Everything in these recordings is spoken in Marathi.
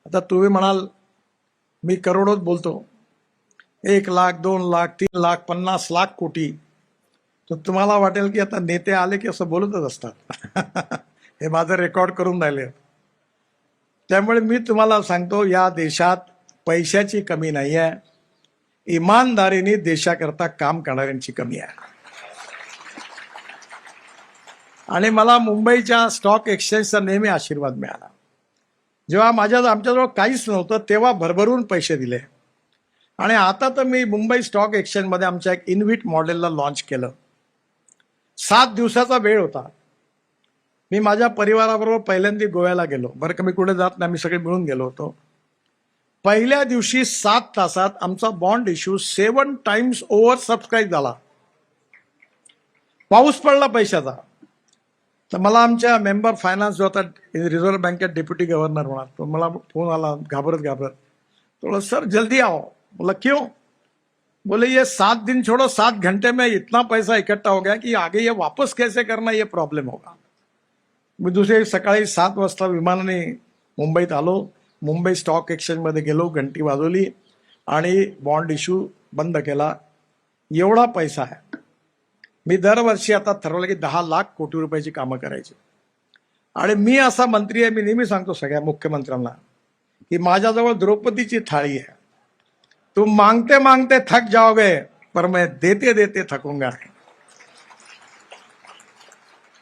आता तुम्ही म्हणाल मी करोडोत बोलतो, 1 लाख 2 लाख 3 लाख 50 लाख कोटी, तर तुम्हाला वाटेल की आता नेते आले की असं बोलतच असतात. हे माझं रेकॉर्ड करून राहिले. त्यामुळे मी तुम्हाला सांगतो, या देशात पैशाची कमी नाही आहे, इमानदारीने देशाकरता काम करणाऱ्यांची कमी आहे. आणि मला मुंबईच्या स्टॉक एक्सचेंजचा नेहमी आशीर्वाद मिळाला. जेव्हा आमच्याजवळ काहीच नव्हतं तेव्हा भरभरून पैसे दिले. आणि आता तर मी मुंबई स्टॉक एक्सचेंजमध्ये आमच्या एक इन्व्हिट मॉडेलला लॉन्च केलं. 7 दिवसाचा वेळ होता. मी माझ्या परिवाराबरोबर पहिल्यांदा गोव्याला गेलो. बरं का, मी कुठे जात नाही, आम्ही सगळे मिळून गेलो होतो. पहिल्या दिवशी 7 तासात आमचा bond issue 7 times over subscribe झाला. पाऊस पडला पैशाचा. तर मला आमच्या मेंबर फायनान्स जो होता रिझर्व्ह बँकेत डेप्युटी गव्हर्नर होणार, तो मला फोन आला घाबरत तो बोला सर जल्दी आओ. बोला क्यों? बोले ये 7 दिन छोड़ो, 7 घंटे में इतना पैसा इकट्ठा हो गया कि आगे ये वापस कैसे करना ये प्रॉब्लेम होगा. मी दुसरे सकाळी 7 वाजता विमानाने मुंबईत आलो. मुंबई स्टॉक एक्सचेंजमध्ये गेलो, घंटी वाजवली आणि बॉन्ड इश्यू बंद केला. एवढा पैसा आहे. मी दरवर्षी आता ठरवलं की 10 लाख कोटी रुपयाची कामं करायची. आणि मी असा मंत्री आहे, मी नेहमी सांगतो सगळ्या मुख्यमंत्र्यांना की माझ्याजवळ द्रौपदीची थाळी आहे. तुम मांगते मांगते थक जाओगे, पर मैं देते देते थकूंगा.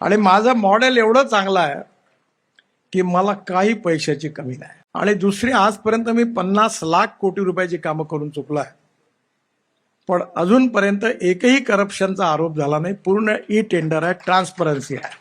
आणि माझं मॉडेल एवढं चांगलं आहे की मला काही पैशाची कमी नाही. आणि दुसरी, आजपर्यंत मी 50 लाख कोटी रुपयाची कामं करून चुकलो आहे, पण अजूनपर्यंत एकही करप्शनचा आरोप झाला नाही. पूर्ण ई टेंडर आहे, ट्रान्सपरन्सी आहे.